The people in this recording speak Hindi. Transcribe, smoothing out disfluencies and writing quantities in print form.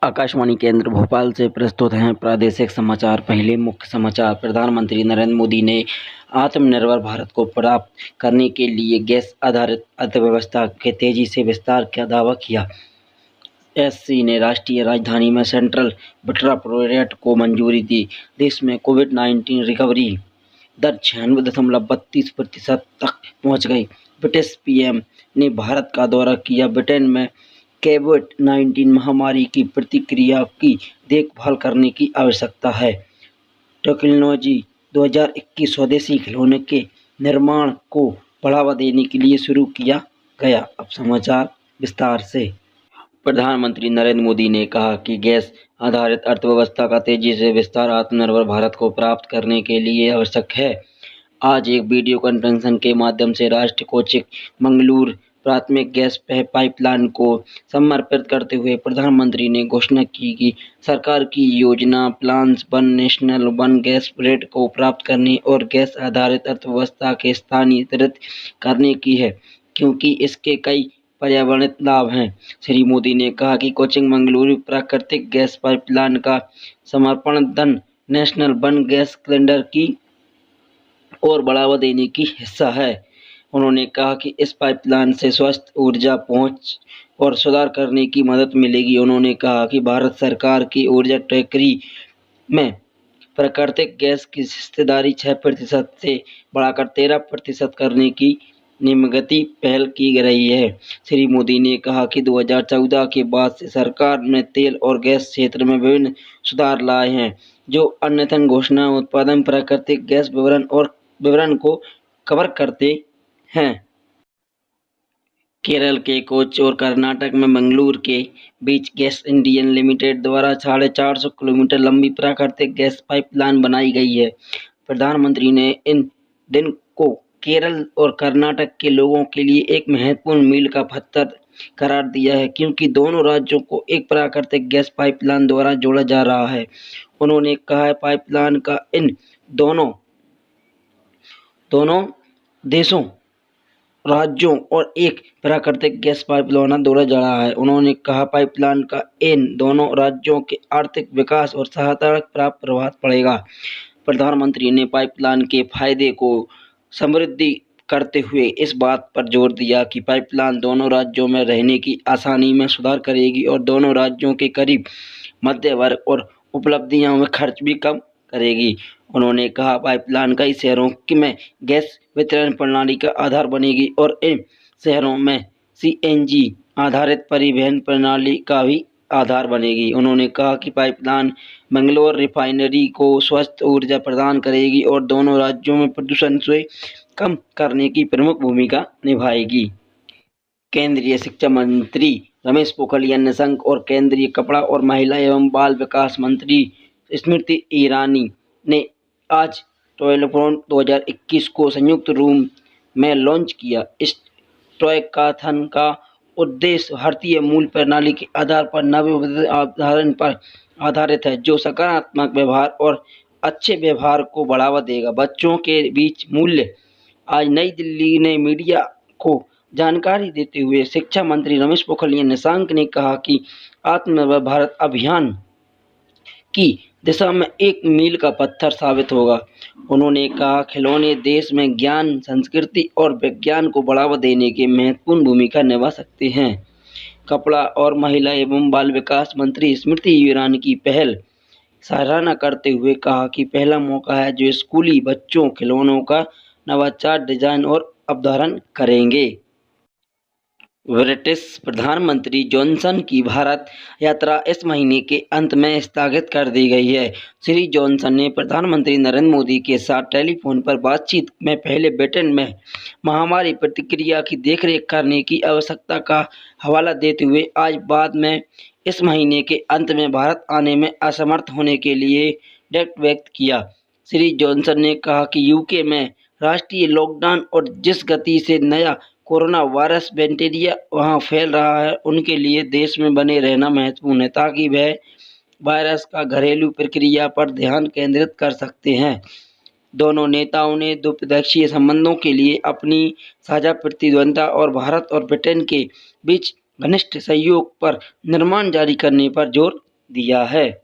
आकाशवाणी केंद्र भोपाल से प्रस्तुत हैं प्रादेशिक समाचार। पहले मुख्य समाचार। प्रधानमंत्री नरेंद्र मोदी ने आत्मनिर्भर भारत को प्राप्त करने के लिए गैस आधारित अर्थव्यवस्था के तेजी से विस्तार का दावा किया। एससी ने राष्ट्रीय राजधानी में सेंट्रल बटरा प्रोजेक्ट को मंजूरी दी। देश में कोविड-19 रिकवरी दर 96.32% तक पहुंच गई। ब्रिटिश पीएम ने भारत का दौरा किया। ब्रिटेन में कोविड-19 महामारी की प्रतिक्रिया की देखभाल करने की आवश्यकता है। टेक्नोलॉजी 2021 स्वदेशी खिलौने के निर्माण को बढ़ावा देने के लिए शुरू किया गया। अब समाचार विस्तार से। प्रधानमंत्री नरेंद्र मोदी ने कहा कि गैस आधारित अर्थव्यवस्था का तेजी से विस्तार आत्मनिर्भर भारत को प्राप्त करने के लिए आवश्यक है। आज एक वीडियो कॉन्फ्रेंसिंग के माध्यम से राष्ट्रीय कोचिंग मंगलूर प्राथमिक गैस पाइपलाइन को समर्पित करते हुए प्रधानमंत्री ने घोषणा की कि सरकार की योजना plans one national one gas rate को प्राप्त करने और गैस आधारित अर्थव्यवस्था के स्थानांतरित करने की है, क्योंकि इसके कई पर्यावरणिक लाभ हैं। श्री मोदी ने कहा कि कोचिंग मंगलुरु प्राकृतिक गैस पाइपलाइन का समर्पण धन नेशनल वन गैस सिलेंडर की और बढ़ावा देने की हिस्सा है। उन्होंने कहा कि इस पाइपलाइन से स्वच्छ ऊर्जा पहुंच और सुधार करने की मदद मिलेगी। उन्होंने कहा कि भारत सरकार की ऊर्जा ट्रैकरी में प्राकृतिक गैस की हिस्सेदारी 6% से बढ़ाकर 13% करने की निम्नगति पहल की रही है। श्री मोदी ने कहा कि 2014 के बाद से सरकार ने तेल और गैस क्षेत्र में विभिन्न सुधार लाए हैं, जो अन्यथा घोषणा उत्पादन प्राकृतिक गैस विवरण को कवर करते हैं। केरल के कोच्चि और कर्नाटक में मंगलूर के बीच गैस इंडिया लिमिटेड द्वारा 450 किलोमीटर लंबी प्राकृतिक गैस पाइपलाइन बनाई गई है। प्रधानमंत्री ने इन दिन को केरल और कर्नाटक के लोगों के लिए एक महत्वपूर्ण मील का पत्थर करार दिया है, क्योंकि दोनों राज्यों को एक प्राकृतिक गैस पाइपलाइन द्वारा जोड़ा जा रहा है। उन्होंने कहा है पाइपलाइन का इन दोनों देशों राज्यों और एक प्राकृतिक गैस पाइपलाइन जोड़ा जा रहा है। उन्होंने कहा पाइपलाइन का इन दोनों राज्यों के आर्थिक विकास और सकारात्मक प्रभाव पड़ेगा। प्रधानमंत्री ने पाइपलाइन के फायदे को समृद्धि करते हुए इस बात पर जोर दिया कि पाइपलाइन दोनों राज्यों में रहने की आसानी में सुधार करेगी और दोनों राज्यों के गरीब मध्य वर्ग और उपलब्धियों में खर्च भी कम करेगी। उन्होंने कहा पाइपलाइन कई शहरों में गैस वितरण प्रणाली का आधार बनेगी और इन शहरों में सीएनजी आधारित परिवहन प्रणाली का भी आधार बनेगी। उन्होंने कहा कि पाइपलाइन मंगलोर रिफाइनरी को स्वच्छ ऊर्जा प्रदान करेगी और दोनों राज्यों में प्रदूषण से कम करने की प्रमुख भूमिका निभाएगी। केंद्रीय शिक्षा मंत्री रमेश पोखरियाल निशंक और केंद्रीय कपड़ा और महिला एवं बाल विकास मंत्री स्मृति ईरानी ने आज टॉयकॉथन 2021 को संयुक्त रूप में लॉन्च किया। इस टॉयकॉथन का उद्देश्य भारतीय मूल प्रणाली के आधार पर नव अवधारण पर आधारित है, जो सकारात्मक व्यवहार और अच्छे व्यवहार को बढ़ावा देगा। बच्चों के बीच मूल्य। आज नई दिल्ली ने मीडिया को जानकारी देते हुए शिक्षा मंत्री रमेश पोखरियाल निशंक ने कहा कि आत्मनिर्भर भारत अभियान की दिशा में एक मील का पत्थर साबित होगा। उन्होंने कहा खिलौने देश में ज्ञान, संस्कृति और विज्ञान को बढ़ावा देने की महत्वपूर्ण भूमिका निभा सकते हैं। कपड़ा और महिला एवं बाल विकास मंत्री स्मृति ईरानी की पहल सराहना करते हुए कहा कि पहला मौका है जो स्कूली बच्चों खिलौनों का नवाचार डिजाइन और अवधारण करेंगे। ब्रिटिश प्रधानमंत्री जॉनसन की भारत यात्रा इस महीने के अंत में स्थगित कर दी गई है। श्री जॉनसन ने प्रधानमंत्री नरेंद्र मोदी के साथ टेलीफोन पर बातचीत में पहले ब्रिटेन में महामारी प्रतिक्रिया की देखरेख करने की आवश्यकता का हवाला देते हुए आज बाद में इस महीने के अंत में भारत आने में असमर्थ होने के लिए दुख व्यक्त किया। श्री जॉनसन ने कहा कि यूके में राष्ट्रीय लॉकडाउन और जिस गति से नया कोरोना वायरस बैक्टीरिया वहां फैल रहा है, उनके लिए देश में बने रहना महत्वपूर्ण है, ताकि वह वायरस का घरेलू प्रक्रिया पर ध्यान केंद्रित कर सकते हैं। दोनों नेताओं ने द्विपक्षीय संबंधों के लिए अपनी साझा प्रतिबद्धता और भारत और ब्रिटेन के बीच घनिष्ठ सहयोग पर निर्माण जारी करने पर जोर दिया है।